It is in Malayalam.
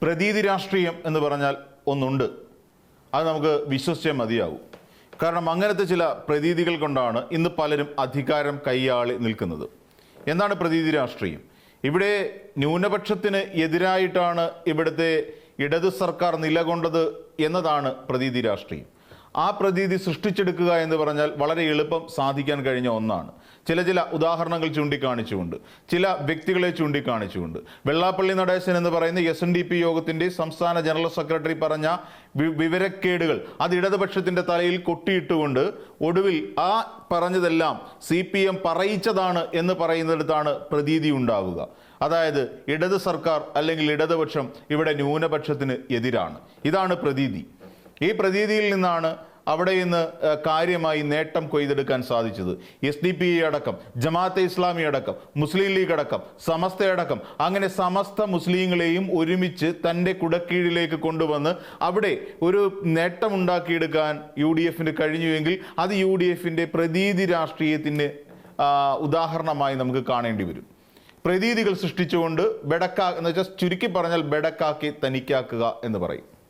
പ്രതീതി രാഷ്ട്രീയം എന്ന് പറഞ്ഞാൽ ഒന്നുണ്ട്, അത് നമുക്ക് വിശ്വസിച്ചേ മതിയാവും. കാരണം അങ്ങനത്തെ ചില പ്രതീതികൾ കൊണ്ടാണ് ഇന്ന് പലരും അധികാരം കൈയാളി നിൽക്കുന്നത്. എന്താണ് പ്രതീതി രാഷ്ട്രീയം? ഇവിടെ ന്യൂനപക്ഷത്തിന് എതിരായിട്ടാണ് ഇവിടുത്തെ ഇടത് സർക്കാർ നിലകൊണ്ടത് എന്നതാണ് പ്രതീതി രാഷ്ട്രീയം. ആ പ്രതീതി സൃഷ്ടിച്ചെടുക്കുക എന്ന് പറഞ്ഞാൽ വളരെ എളുപ്പം സാധിക്കാൻ കഴിഞ്ഞ ഒന്നാണ്. ചില ഉദാഹരണങ്ങൾ ചൂണ്ടിക്കാണിച്ചുകൊണ്ട്, ചില വ്യക്തികളെ ചൂണ്ടിക്കാണിച്ചുകൊണ്ട്, വെള്ളാപ്പള്ളി നടേശൻ എന്ന് പറയുന്ന SNDP യോഗത്തിൻ്റെ സംസ്ഥാന ജനറൽ സെക്രട്ടറി പറഞ്ഞ വിവരക്കേടുകൾ അത് ഇടതുപക്ഷത്തിൻ്റെ തലയിൽ കൊട്ടിയിട്ടുകൊണ്ട് ഒടുവിൽ ആ പറഞ്ഞതെല്ലാം CPM പറയിച്ചതാണ് എന്ന് പറയുന്നിടത്താണ് പ്രതീതി ഉണ്ടാവുക. അതായത് ഇടത് സർക്കാർ അല്ലെങ്കിൽ ഇടതുപക്ഷം ഇവിടെ ന്യൂനപക്ഷത്തിന് എതിരാണ്. ഇതാണ് പ്രതീതി. ഈ പ്രതീതിയിൽ നിന്നാണ് അവിടെ ഇന്ന് കാര്യമായി നേട്ടം കൊയ്തെടുക്കാൻ സാധിച്ചത്. SDP അടക്കം, ജമാഅത്തെ ഇസ്ലാമി അടക്കം, മുസ്ലിം ലീഗ് അടക്കം, സമസ്തയടക്കം, അങ്ങനെ സമസ്ത മുസ്ലിങ്ങളെയും ഒരുമിച്ച് തൻ്റെ കുടക്കീഴിലേക്ക് കൊണ്ടുവന്ന് അവിടെ ഒരു നേട്ടമുണ്ടാക്കിയെടുക്കാൻ UDFന് കഴിഞ്ഞുവെങ്കിൽ അത് UDFൻ്റെ പ്രതീതി രാഷ്ട്രീയത്തിന് ഉദാഹരണമായി നമുക്ക് കാണേണ്ടി വരും. പ്രതീതികൾ സൃഷ്ടിച്ചുകൊണ്ട് എന്ന് വെച്ചാൽ ചുരുക്കി പറഞ്ഞാൽ ബെടക്കാക്കി തനിക്കാക്കുക എന്ന് പറയും.